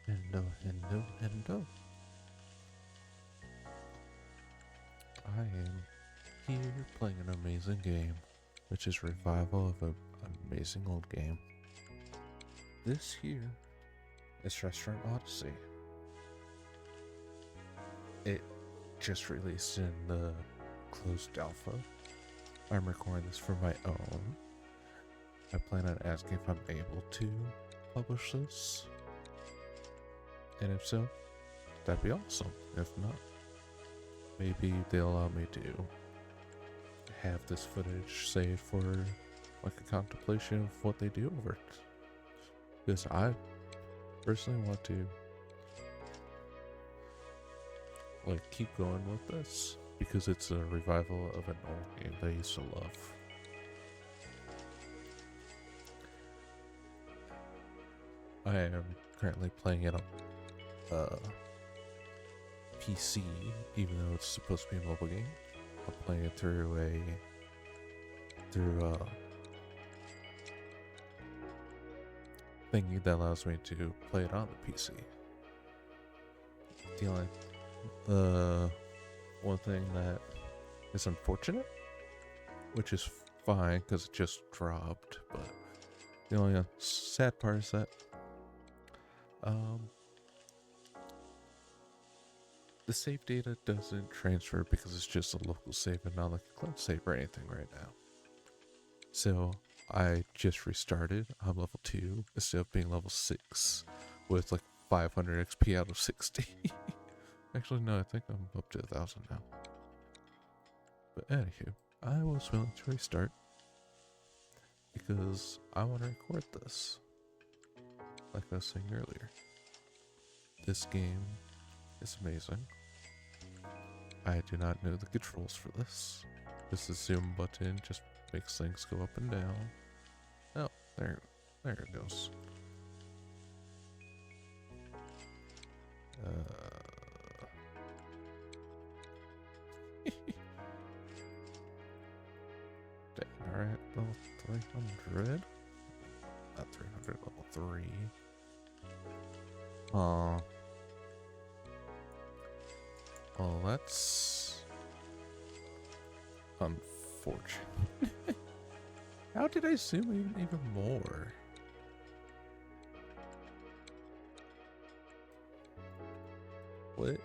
Hello, hello, hello. I am here playing an amazing game, which is revival of an amazing old game. This here is Restaurant Odyssey. It just released in the closed alpha. I'm recording this for my own. I plan on asking if I'm able to publish this. And if so, that'd be awesome. If not, maybe they'll allow me to have this footage saved for like a contemplation of what they do over it. Because I personally want to like keep going with this because it's a revival of an old game that I used to love. I am currently playing it on PC, even though it's supposed to be a mobile game. I'm playing it through thingy that allows me to play it on the PC. The one thing that is unfortunate, which is fine because it just dropped, but the only sad part is that the save data doesn't transfer because it's just a local save and not like a cloud save or anything right now. So I just restarted. I'm level 2 instead of being level 6 with like 500 XP out of 60. Actually, no, I think I'm up to 1,000 now. But anywho, I was willing to restart because I want to record this. Like I was saying earlier, this game is amazing. I do not know the controls for this. This is zoom button just makes things go up and down. Oh, there it goes. Dang, alright, level 300. Not 300, level 3. Well, that's unfortunate. How did I zoom in even more? What?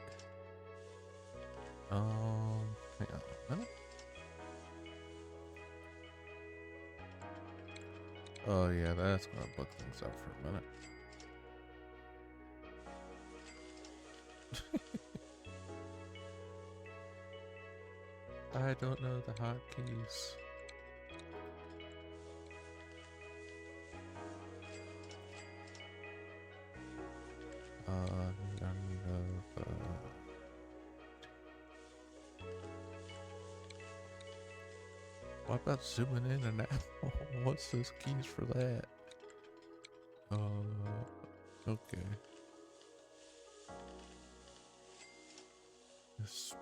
Hang on a minute. Oh yeah, that's gonna book things up for a minute. I don't know the hotkeys. What about zooming in and out? What's those keys for that? Okay. This.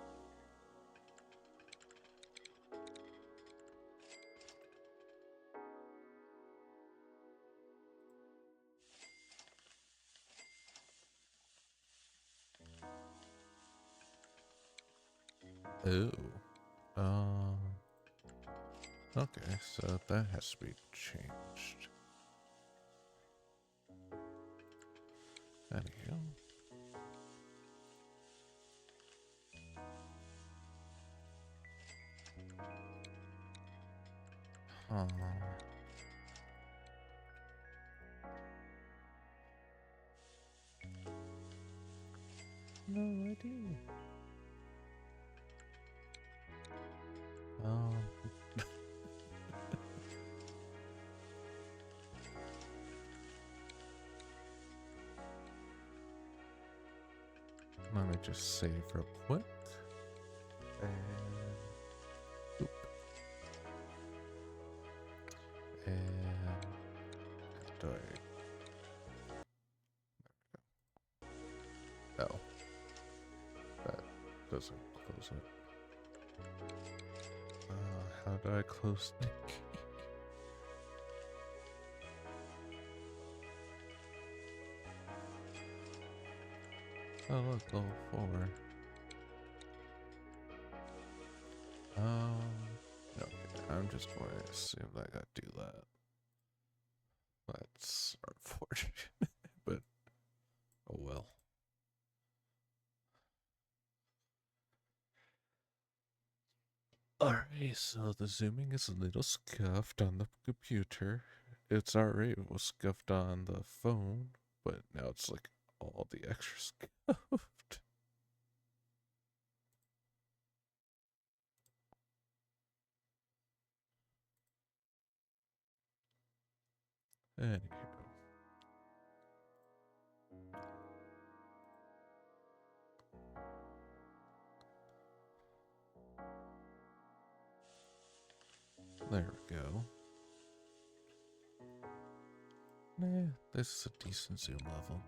Oh. Okay, so that has to be changed. Anyhow. Huh. No idea. Let me just save real quick. And oop. And do I? Oh, that doesn't close it. How do I close the key? Oh look, level 4. Okay, I'm just going to assume that I gotta do that. That's unfortunate, but oh well. Alright, so the zooming is a little scuffed on the computer. It's alright, it was scuffed on the phone, but now it's like all the extra scuffed. Anyway. There we go. Nah, this is a decent zoom level.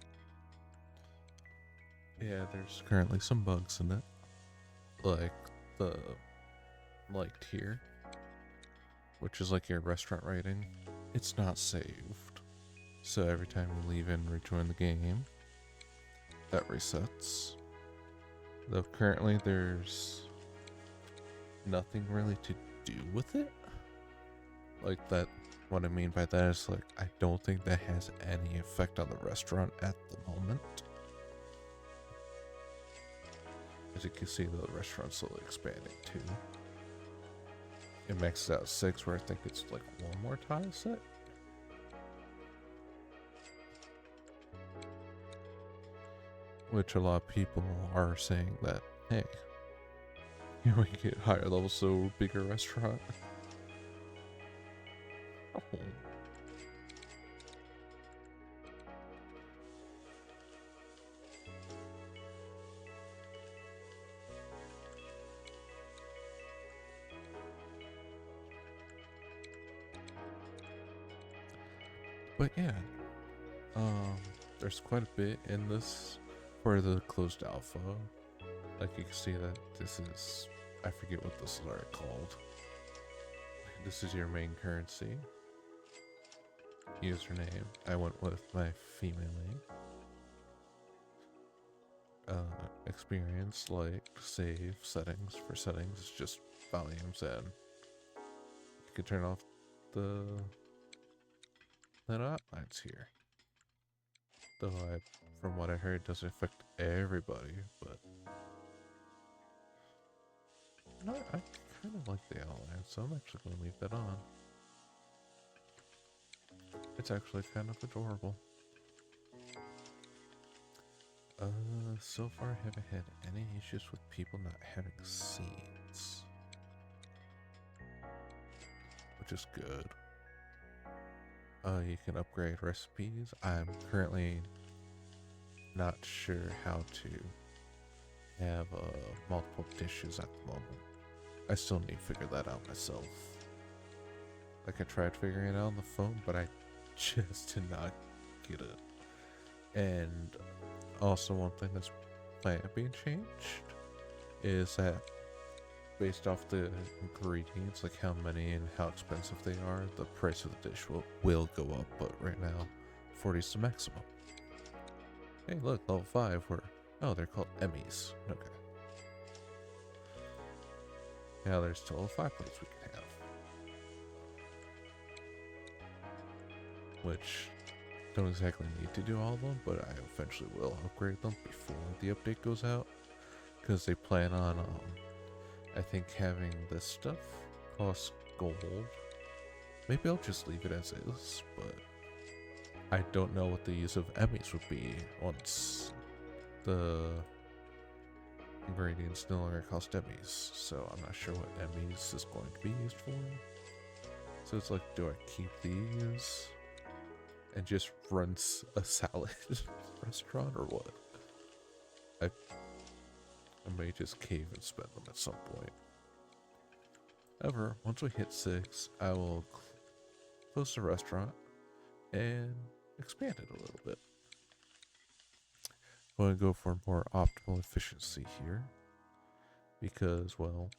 Yeah, there's currently some bugs in it. Like the liked here, which is like your restaurant rating. It's not saved. So every time you leave and rejoin the game, that resets. Though currently there's nothing really to do with it. Like that, what I mean by that is like, I don't think that has any effect on the restaurant at the moment. As you can see, the restaurant's slowly expanding too. It maxes out 6, where I think it's like 1 more tile set. Which a lot of people are saying that, hey, you know, we get higher levels, so bigger restaurant. Oh. But yeah, there's quite a bit in this for the closed alpha. Like you can see that this is, I forget what this is already called. This is your main currency. Username. I went with my female name. Experience, like save settings. For settings, it's just volumes, and you can turn off the little outlines here. Though from what I heard, it doesn't affect everybody, but I kind of like the outline, so I'm actually going to leave that on. It's actually kind of adorable. So far I haven't had any issues with people not having scenes, which is good. You can upgrade recipes. I'm currently not sure how to have multiple dishes at the moment. I still need to figure that out myself. Like I tried figuring it out on the phone, but I just did not get it. And also one thing that's planned being changed is that based off the ingredients, like how many and how expensive they are, the price of the dish will go up, but right now 40 is the maximum. Hey look, level 5, oh, they're called Emmys. Okay. Now there's still level 5 plates we can have. Which don't exactly need to do all of them, but I eventually will upgrade them before the update goes out. Because they plan on, I think having this stuff cost gold. Maybe I'll just leave it as is, but I don't know what the use of Emmys would be once the ingredients no longer cost Emmys. So I'm not sure what Emmys is going to be used for. So it's like, do I keep these and just run a salad restaurant or what? I may just cave and spend them at some point. However, once we hit 6, I will close the restaurant and expand it a little bit. I'm going to go for more optimal efficiency here because, well,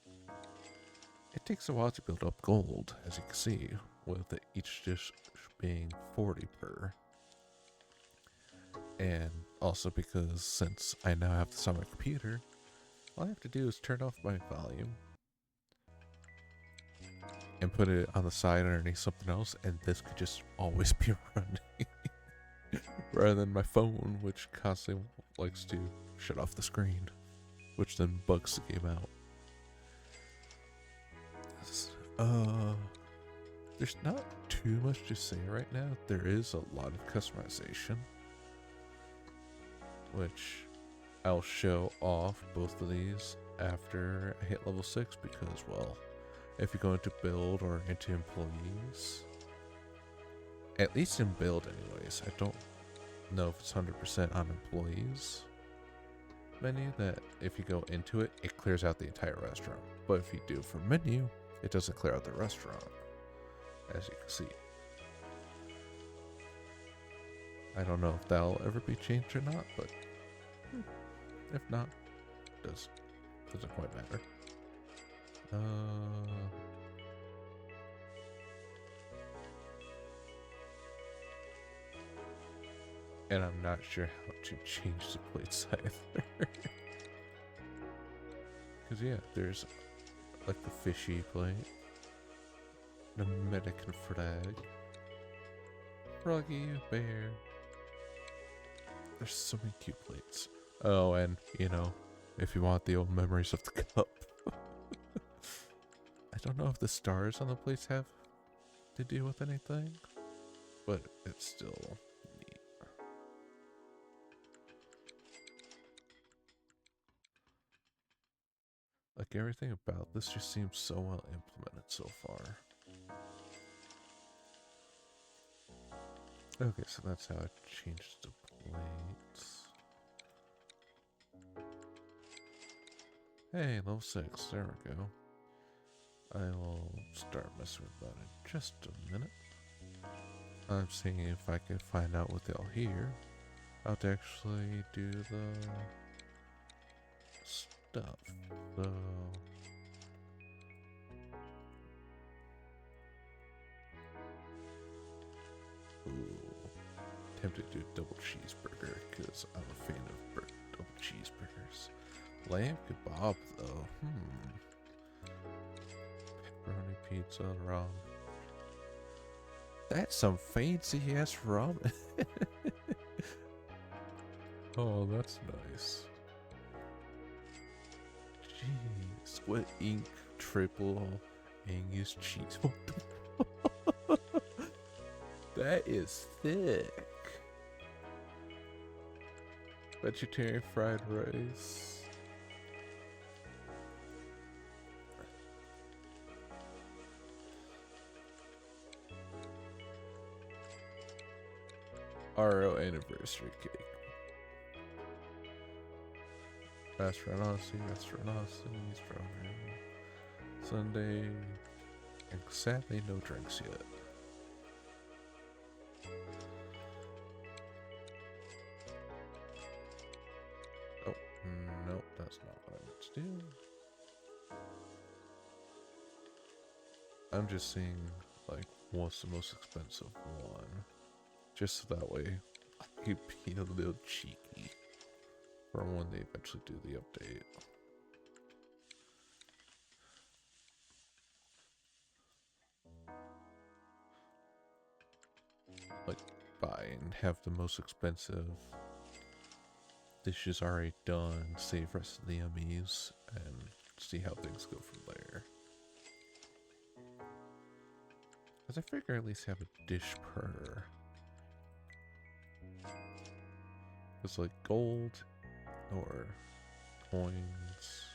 it takes a while to build up gold, as you can see, with each dish being 40 per. And Also because since I now have this on my computer, all I have to do is turn off my volume and put it on the side underneath something else, and this could just always be running. Rather than my phone, which constantly likes to shut off the screen, which then bugs the game out. There's not too much to say right now. There is a lot of customization, which I'll show off both of these after I hit level 6 because, well, if you go into build or into employees, at least in build anyways, I don't know if it's 100% on employees menu that if you go into it, it clears out the entire restaurant. But if you do for menu, it doesn't clear out the restaurant, as you can see. I don't know if that'll ever be changed or not, but if not, it doesn't quite matter. And I'm not sure how to change the plates either. Because yeah, there's like the fishy plate, the American flag, Froggy Bear. There's so many cute plates. Oh, and you know, if you want the old memories of the cup. I don't know if the stars on the plates have to do with anything, but it's still neat. Like everything about this just seems so well implemented so far. Okay, so that's how I changed the plates. Hey, level 6, there we go. I will start messing with that in just a minute. I'm seeing if I can find out what they'll hear. How to actually do the stuff. So ooh, tempted to do double cheeseburger because I'm a fan of double cheeseburgers. Lamb kebab though, pepperoni pizza, ramen. That's some fancy ass ramen. Oh, that's nice. Jeez, what ink triple Angus cheese? That is thick. Vegetarian fried rice. RO anniversary cake. Restaurant Odyssey, strawberry. Sunday, and sadly no drinks yet. Oh, no, that's not what I meant to do. I'm just seeing, like, what's the most expensive one. Just so that way I can be a little cheeky for when they eventually do the update. Like, buy and have the most expensive dishes already done, save rest of the yummies, and see how things go from there. Because I figure at least have a dish per. It's like gold or coins.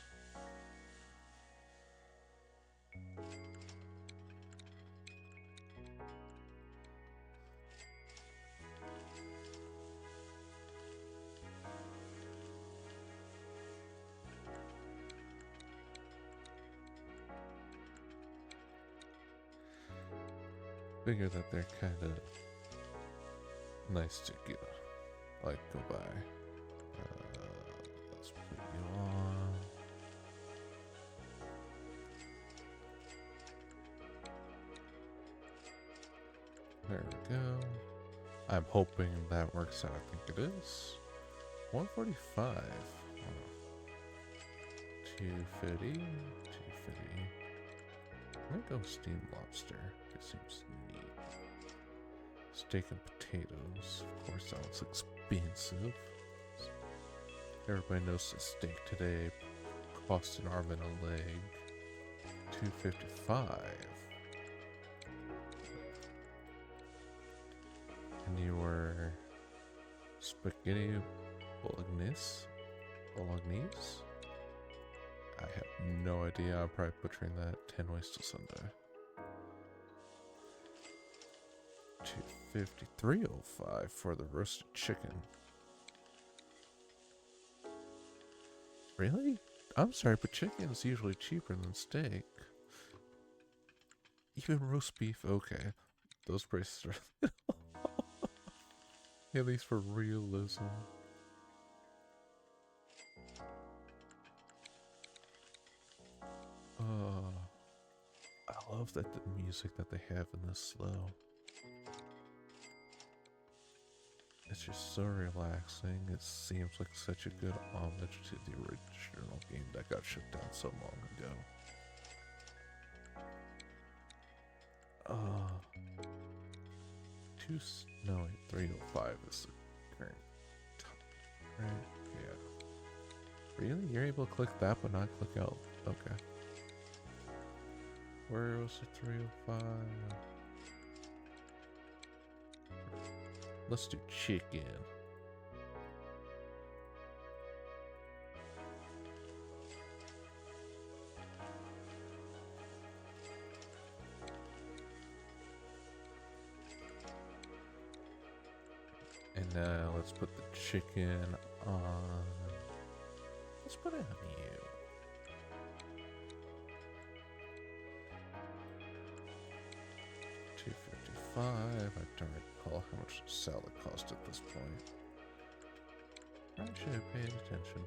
Figure that they're kind of nice to get, like, go by. Let's put you on. There we go. I'm hoping that works out. I think it is. 145. 250. 250. I'm gonna go with steamed lobster. It seems neat. Steak and potatoes. Of course, that looks expensive. Everybody knows the steak today cost an arm and a leg. 255. And you were spaghetti bolognese? Bolognese? I have no idea. I'm probably butchering that. 10 ways to Sunday. 250. 305 for the roasted chicken. Really? I'm sorry, but chicken is usually cheaper than steak. Even roast beef, okay. Those prices are at least for realism. I love that the music that they have in this slow. It's just so relaxing. It seems like such a good homage to the original game that got shut down so long ago. 305 is the current top, right? Yeah. Really? You're able to click that but not click out? Okay. Where was the 305? Let's do chicken. And now let's put the chicken on. Let's put it on you. $255. I don't recall how much the salad cost at this point. I should have paid attention.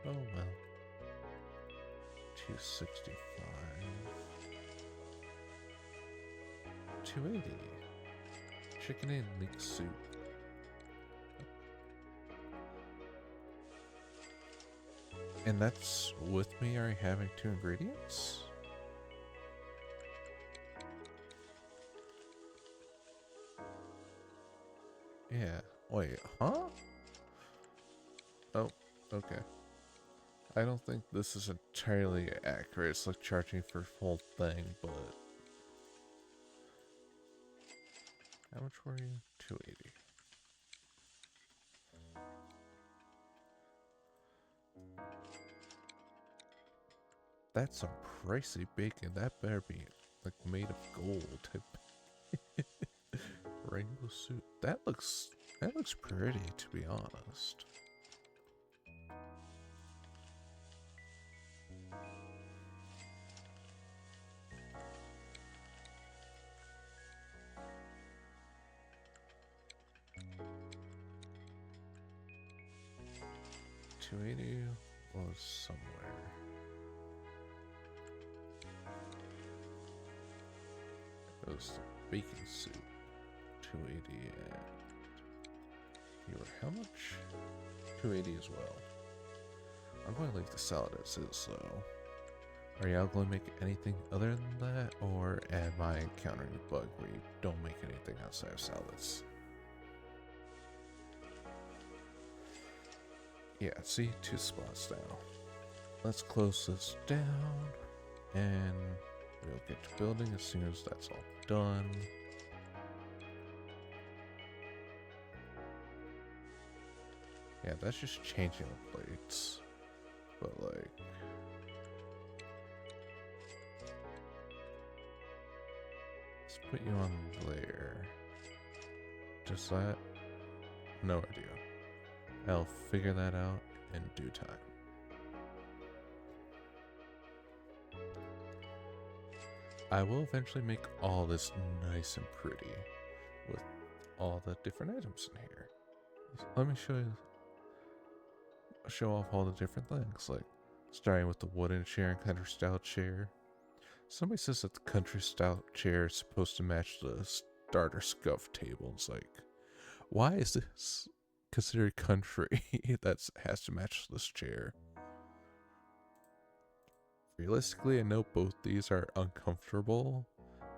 Oh well. $265. $280. Chicken and leek soup. And that's with me already having 2 ingredients? Yeah. Wait, huh? Oh, okay. I don't think this is entirely accurate. It's like charging for full thing, but... How much were you? 280. That's some pricey bacon. That better be like made of gold. Rainbow suit. That looks pretty, to be honest. $280 was somewhere. It was the bacon soup. $280 and you were how much? $280 as well. I'm going to leave the salad as is though. Are y'all going to make anything other than that, or am I encountering a bug where you don't make anything outside of salads? Yeah, see, 2 spots now. Let's close this down, and we'll get to building as soon as that's all done. Yeah, that's just changing the plates, but like... Let's put you on there. Just that? No idea. I'll figure that out in due time. I will eventually make all this nice and pretty with all the different items in here. Let me show off all the different things, like starting with the wooden chair and country style chair. Somebody says that the country style chair is supposed to match the starter scuff table. It's like, why is this considered country that has to match this chair. Realistically, I know both these are uncomfortable,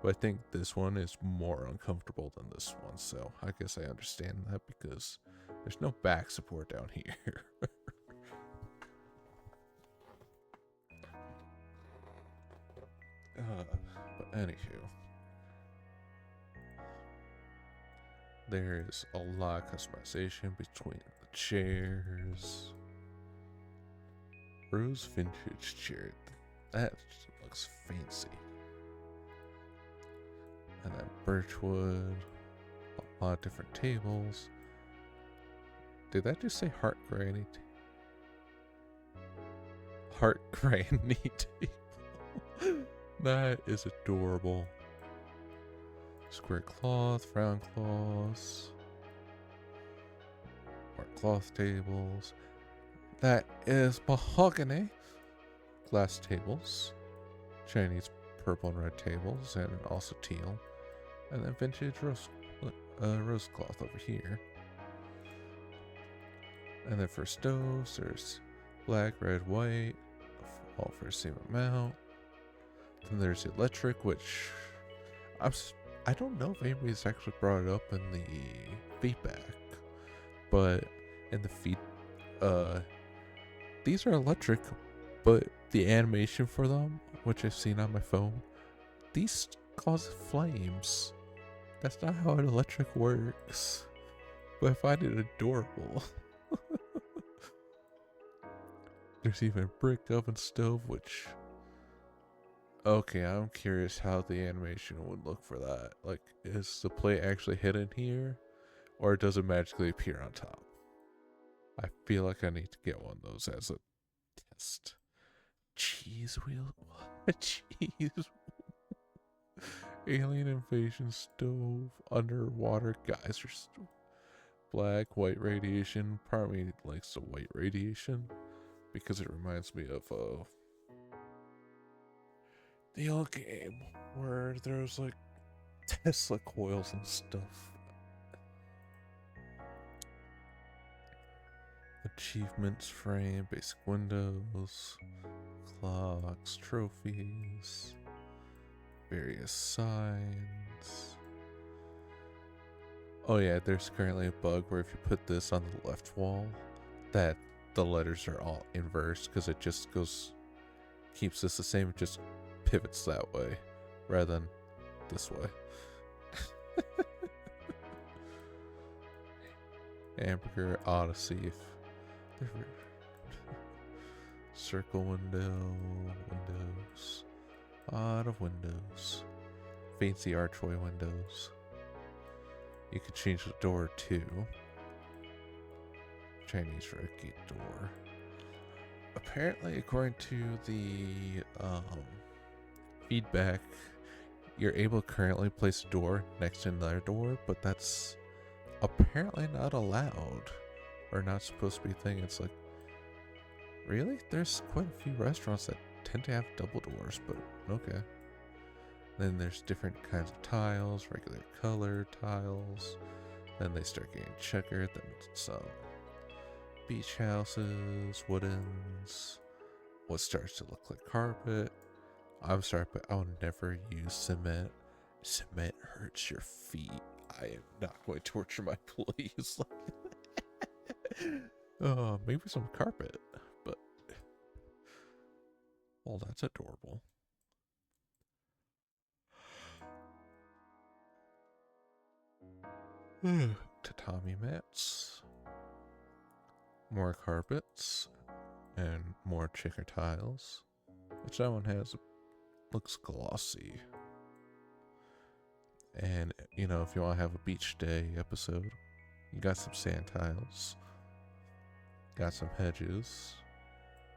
but I think this one is more uncomfortable than this one, so I guess I understand that because there's no back support down here. But anywho, there's a lot of customization between the chairs. Rose vintage chair, that looks fancy. And then birchwood, a lot of different tables. Did that just say heart granny? Heart granny table. That is adorable. Square cloth, round cloths, more cloth tables. That is mahogany. Glass tables, Chinese purple and red tables, and also teal. And then vintage rose cloth over here. And then for stoves, there's black, red, white, all for the same amount. Then there's electric, which I don't know if anybody's actually brought it up in the feedback, but in the these are electric, but the animation for them, which I've seen on my phone, these cause flames. That's not how an electric works, but I find it adorable. There's even a brick oven stove, which... Okay, I'm curious how the animation would look for that. Like, is the plate actually hidden here? Or does it magically appear on top? I feel like I need to get one of those as a test. Cheese wheel? What? Cheese? Alien invasion stove. Underwater geyser stove. Black, white radiation. Part of me likes the white radiation because it reminds me of the old game where there's like Tesla coils and stuff. Achievements frame, basic windows, clocks, trophies, various signs. Oh yeah, there's currently a bug where if you put this on the left wall, that the letters are all inverse because it just keeps this the same, it just pivots that way rather than this way. Hamburger Odyssey. Circle windows. Lot of windows. Fancy archway windows. You could change the door too. Chinese red gate door. Apparently, according to the feedback, you're able to currently place a door next to another door, but that's apparently not allowed or not supposed to be a thing. It's like, really? There's quite a few restaurants that tend to have double doors, but okay. Then there's different kinds of tiles, regular color tiles. Then they start getting checkered. Then some beach houses, woodens, what starts to look like carpet. I'm sorry, but I'll never use cement. Cement hurts your feet. I am not going to torture my employees like that. Maybe some carpet, but well, that's adorable. Tatami mats, more carpets, and more checker tiles, which that one looks glossy. And you know, if you want to have a beach day episode, you got some sand tiles, got some hedges,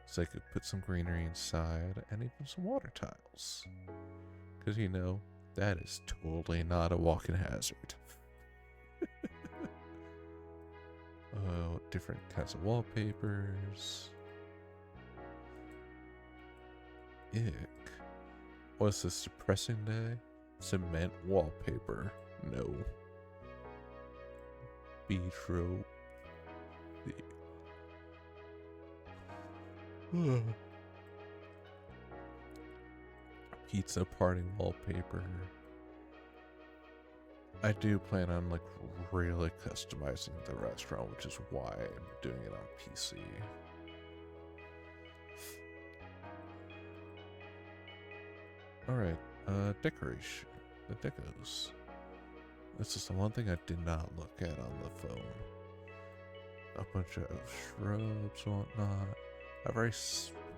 so I could put some greenery inside, and even some water tiles, because you know that is totally not a walking hazard. Different kinds of wallpapers. Ick. What's this, depressing day? Cement wallpaper. No. Beach rope. Pizza party wallpaper. I do plan on like really customizing the restaurant, which is why I'm doing it on PC. Alright, decoration. The decos. This is the one thing I did not look at on the phone. A bunch of shrubs and whatnot. I've already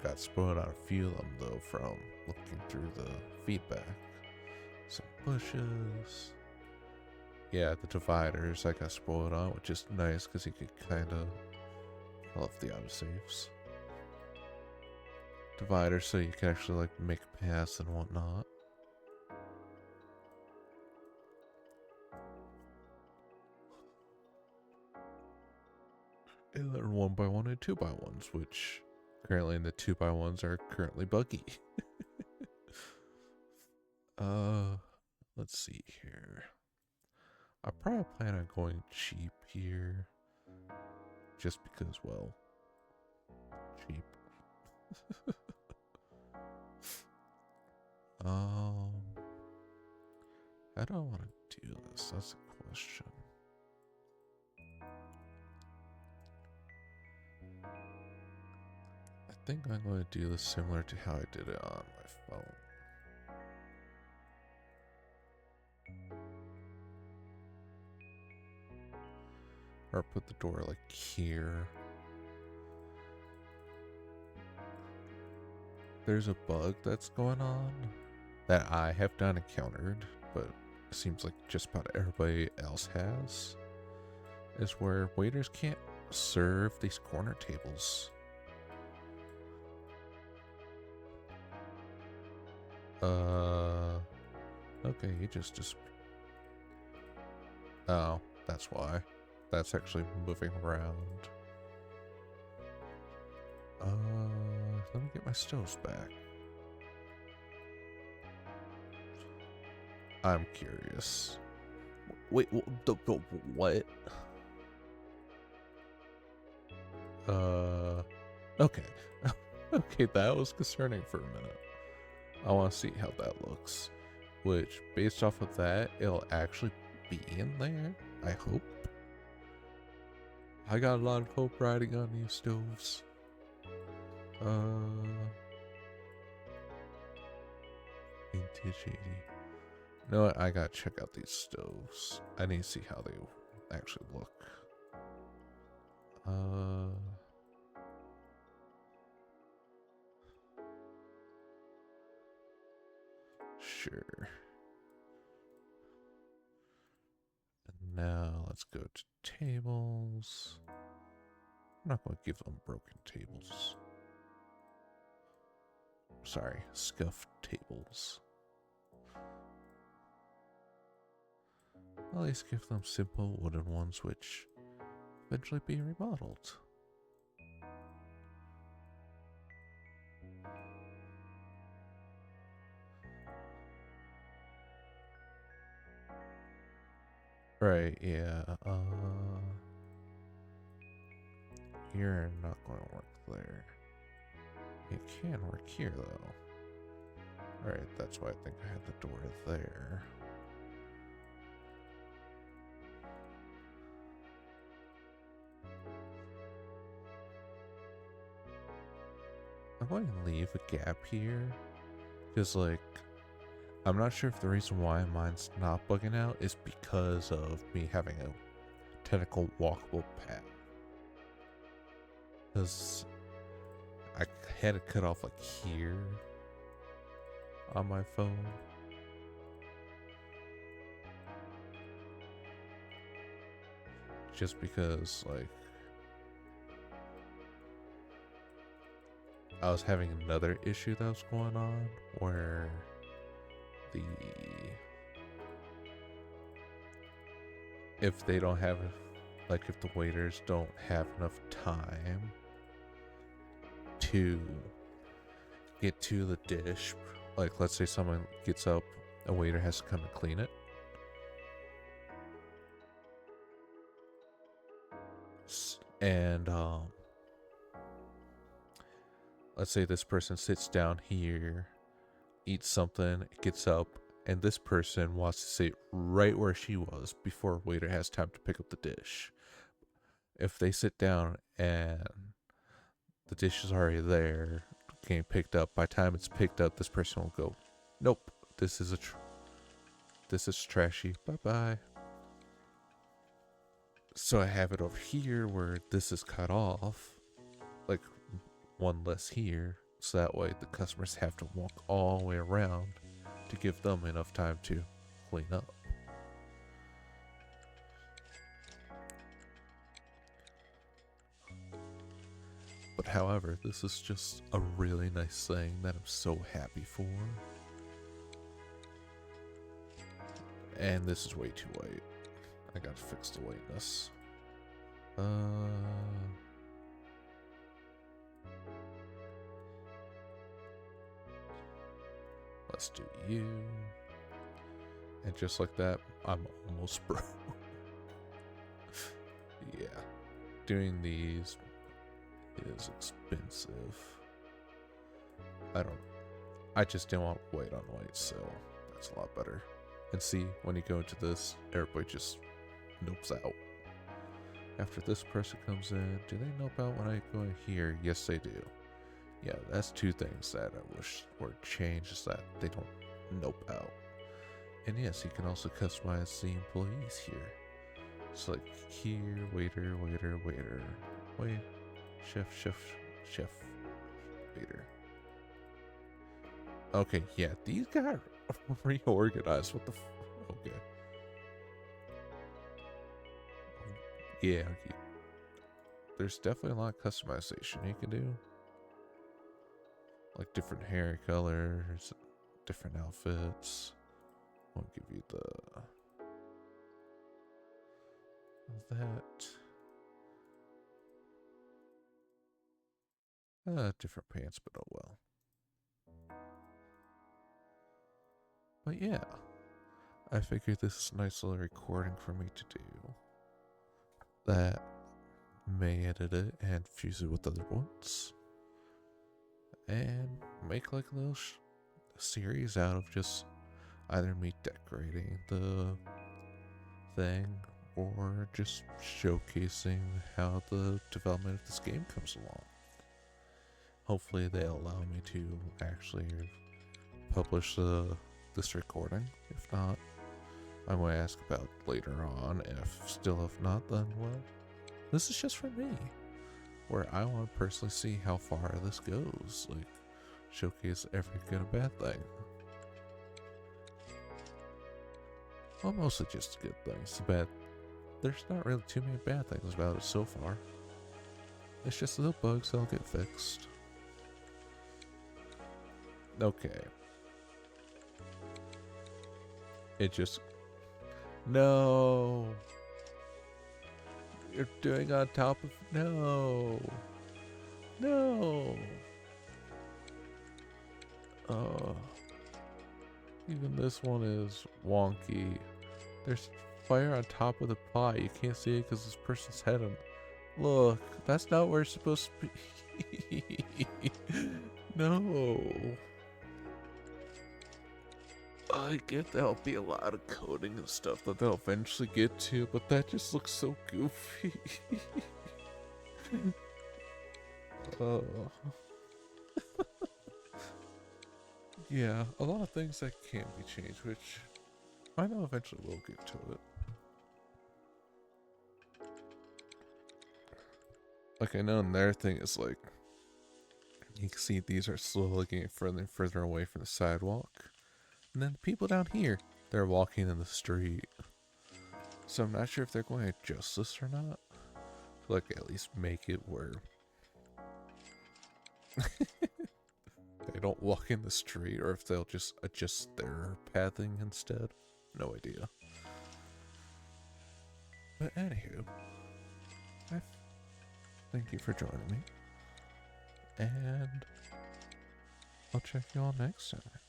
got spoiled on a few of them though from looking through the feedback. Some bushes. Yeah, the dividers I got spoiled on, which is nice because you could kind of... I love the autosaves. Dividers so you can actually like make paths and whatnot. And then 1x1 and 2x1s, which currently in the 2x1s are currently buggy. Let's see here. I probably plan on going cheap here. Just because, well, cheap. How do I want to do this? That's a question. I think I'm going to do this similar to how I did it on my phone. Or put the door like here. There's a bug that's going on that I have not encountered, but it seems like just about everybody else has. Is where waiters can't serve these corner tables. Okay, you just... Oh, that's why. That's actually moving around. Let me get my stoves back. I'm curious. Wait, what? Okay. Okay, that was concerning for a minute. I want to see how that looks. Which, based off of that, it'll actually be in there, I hope. I got a lot of hope riding on these stoves. Vintage 80. You know what? I gotta check out these stoves. I need to see how they actually look. Sure. And now let's go to tables. I'm not going to give them broken tables. Sorry, scuffed tables. At least give them simple wooden ones which eventually be remodeled. Right, yeah, you're not going to work there. It can work here, though. Alright, that's why I think I had the door there. I'm going to leave a gap here, because, like, I'm not sure if the reason why mine's not bugging out is because of me having a technical walkable path. Because I had it cut off like here on my phone. Just because, like, I was having another issue that was going on where if they don't have, like, if the waiters don't have enough time to get to the dish, like, let's say someone gets up, a waiter has to come and clean it. And, let's say this person sits down here, eats something, gets up, and this person wants to sit right where she was before waiter has time to pick up the dish. If they sit down and the dish is already there, getting picked up, by the time it's picked up, this person will go, nope, this is trashy, bye bye. So I have it over here where this is cut off, like one less here, so that way the customers have to walk all the way around to give them enough time to clean up. But however, this is just a really nice thing that I'm so happy for. And this is way too white. I gotta fix the whiteness. Let's do you. And just like that, I'm almost broke. Yeah. Doing these is expensive. I just didn't want white on white, so that's a lot better. And see, when you go into this, everybody just nopes out. After this person comes in, do they nope out when I go in here? Yes, they do. Yeah, that's two things that I wish were changed, is that they don't nope out. And yes, you can also customize the employees here. So like here, waiter, waiter, waiter, wait, chef, waiter. Okay, yeah, these got reorganized. What the okay. Yeah, okay. There's definitely a lot of customization you can do. Like different hair colors, different outfits. I'll give you that. Different pants, but oh well. But yeah, I figured this is a nice little recording for me to do. That may edit it and fuse it with other ones. And make like a little series out of just either me decorating the thing or just showcasing how the development of this game comes along. Hopefully they'll allow me to actually publish this recording. If not, I'm going to ask about later on. If not, then well, this is just for me, where I want to personally see how far this goes. Like, showcase every good and bad thing. Well, mostly just good things. There's not really too many bad things about it so far. It's just little bugs that'll get fixed. Okay. It just... No! You're doing on top of... No! No! Even this one is wonky. There's fire on top of the pot. You can't see it because this person's head on... Look, that's not where it's supposed to be. No. I get there'll be a lot of coding and stuff that they'll eventually get to, but that just looks so goofy. Yeah, a lot of things that can't be changed, which I know eventually we'll get to it. Like, I know another thing is, like, you can see these are slowly getting further and further away from the sidewalk. And then the people down here, they're walking in the street. So I'm not sure if they're going to adjust this or not. Like, at least make it where they don't walk in the street, or if they'll just adjust their pathing instead. No idea. But anywho, thank you for joining me. And I'll check you all next time.